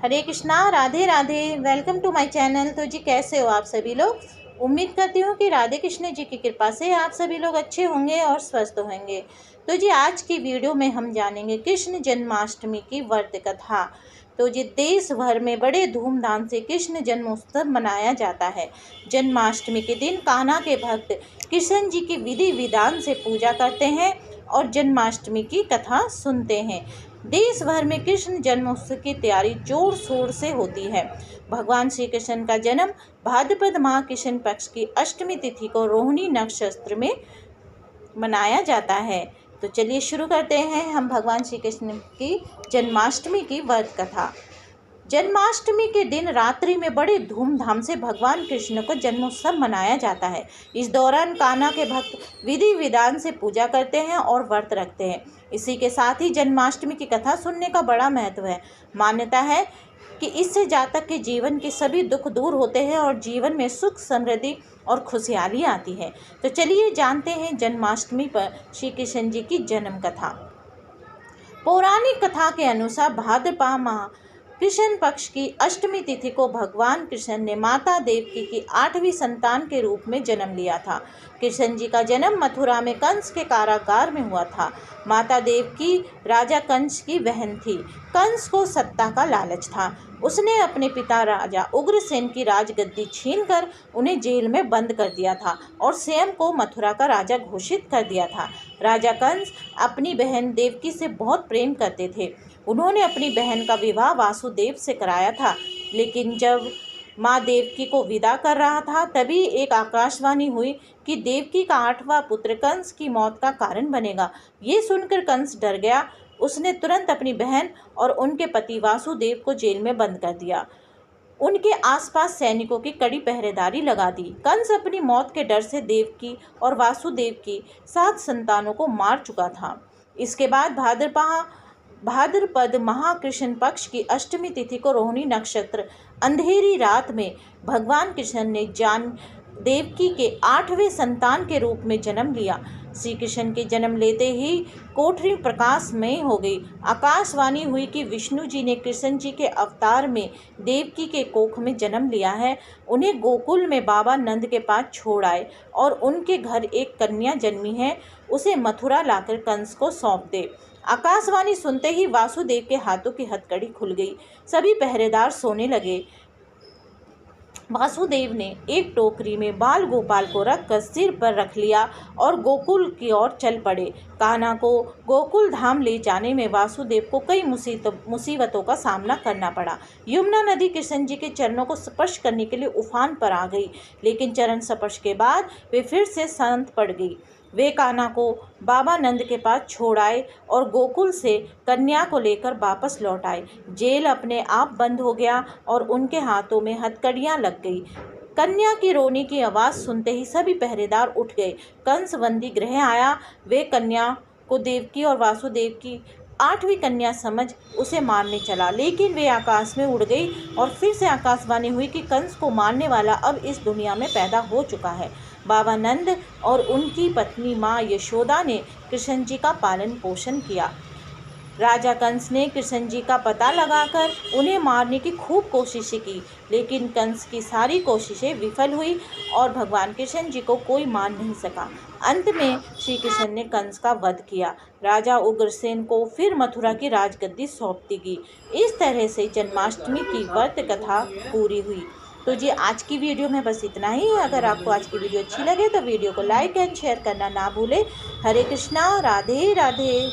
Hare Krishna, Radhe Radhe. Welcome to my channel. तो जी कैसे हो आप सभी लोग। उम्मीद करती हूँ कि राधे कृष्ण जी की कृपा से आप सभी लोग अच्छे होंगे और स्वस्थ होंगे। तो जी आज की वीडियो में हम जानेंगे कृष्ण जन्माष्टमी की व्रत कथा। तो जी देश भर में बड़े धूमधाम से कृष्ण जन्मोत्सव मनाया जाता है। जन्माष्टमी के दिन कान्हा के भक्त कृष्ण जी की विधि विधान से पूजा करते हैं और जन्माष्टमी की कथा सुनते हैं। देश भर में कृष्ण जन्मोत्सव की तैयारी जोर शोर से होती है। भगवान श्री कृष्ण का जन्म भाद्रपद माह कृष्ण पक्ष की अष्टमी तिथि को रोहिणी नक्षत्र में मनाया जाता है। तो चलिए शुरू करते हैं हम भगवान श्री कृष्ण की जन्माष्टमी की व्रत कथा। जन्माष्टमी के दिन रात्रि में बड़े धूमधाम से भगवान कृष्ण को जन्मोत्सव मनाया जाता है। इस दौरान कान्हा के भक्त विधि विधान से पूजा करते हैं और व्रत रखते हैं। इसी के साथ ही जन्माष्टमी की कथा सुनने का बड़ा महत्व है। मान्यता है कि इससे जातक के जीवन के सभी दुख दूर होते हैं और जीवन में सुख समृद्धि और खुशहाली आती है। तो चलिए जानते हैं जन्माष्टमी पर श्री कृष्ण जी की जन्म कथा। पौराणिक कथा के अनुसार भाद्रपद माह कृष्ण पक्ष की अष्टमी तिथि को भगवान कृष्ण ने माता देवकी की 8वीं संतान के रूप में जन्म लिया था। कृष्ण जी का जन्म मथुरा में कंस के कारागार में हुआ था। माता देवकी राजा कंस की बहन थी। कंस को सत्ता का लालच था। उसने अपने पिता राजा उग्रसेन की राजगद्दी छीनकर उन्हें जेल में बंद कर दिया था और स्वयं को मथुरा का राजा घोषित कर दिया था। राजा कंस अपनी बहन देवकी से बहुत प्रेम करते थे। उन्होंने अपनी बहन का विवाह वासुदेव से कराया था। लेकिन जब माँ देवकी को विदा कर रहा था तभी एक आकाशवाणी हुई कि देवकी का 8वां पुत्र कंस की मौत का कारण बनेगा। ये सुनकर कंस डर गया। उसने तुरंत अपनी बहन और उनके पति वासुदेव को जेल में बंद कर दिया। उनके आसपास सैनिकों की कड़ी पहरेदारी लगा दी। कंस अपनी मौत के डर से देवकी और वासुदेव की 7 संतानों को मार चुका था। इसके बाद भाद्रपद माह कृष्ण पक्ष की अष्टमी तिथि को रोहिणी नक्षत्र अंधेरी रात में भगवान कृष्ण ने देवकी के 8वें संतान के रूप में जन्म लिया। श्री कृष्ण के जन्म लेते ही कोठरी प्रकाशमय हो गई। आकाशवाणी हुई कि विष्णु जी ने कृष्ण जी के अवतार में देवकी के कोख में जन्म लिया है। उन्हें गोकुल में बाबा नंद के पास छोड़ आए और उनके घर एक कन्या जन्मी है, उसे मथुरा लाकर कंस को सौंप दे। आकाशवाणी सुनते ही वासुदेव के हाथों की हथकड़ी खुल गई। सभी पहरेदार सोने लगे। वासुदेव ने एक टोकरी में बाल गोपाल को रखकर सिर पर रख लिया और गोकुल की ओर चल पड़े। कान्हा को गोकुल धाम ले जाने में वासुदेव को कई मुसीबतों का सामना करना पड़ा। यमुना नदी कृष्ण जी के चरणों को स्पर्श करने के लिए उफान पर आ गई, लेकिन चरण स्पर्श के बाद वे फिर से शांत पड़ गई। वे कान्हा को बाबा नंद के पास छोड़ आए और गोकुल से कन्या को लेकर वापस लौट आए। जेल अपने आप बंद हो गया और उनके हाथों में हथकड़ियाँ लग गई। कन्या की रोने की आवाज़ सुनते ही सभी पहरेदार उठ गए। कंस बंदी गृह आया। वे कन्या को देवकी और वासुदेव की 8वीं कन्या समझ उसे मारने चला, लेकिन वे आकाश में उड़ गई और फिर से आकाशवाणी हुई कि कंस को मारने वाला अब इस दुनिया में पैदा हो चुका है। बाबा नंद और उनकी पत्नी माँ यशोदा ने कृष्ण जी का पालन पोषण किया। राजा कंस ने कृष्ण जी का पता लगाकर उन्हें मारने की खूब कोशिशें की, लेकिन कंस की सारी कोशिशें विफल हुई और भगवान कृष्ण जी को कोई मार नहीं सका। अंत में श्री कृष्ण ने कंस का वध किया। राजा उग्रसेन को फिर मथुरा की राजगद्दी सौंप दी गई। इस तरह से जन्माष्टमी की व्रत कथा पूरी हुई। तो जी आज की वीडियो में बस इतना ही। अगर आपको आज की वीडियो अच्छी लगे तो वीडियो को लाइक एंड शेयर करना ना भूलें। हरे कृष्णा, राधे राधे।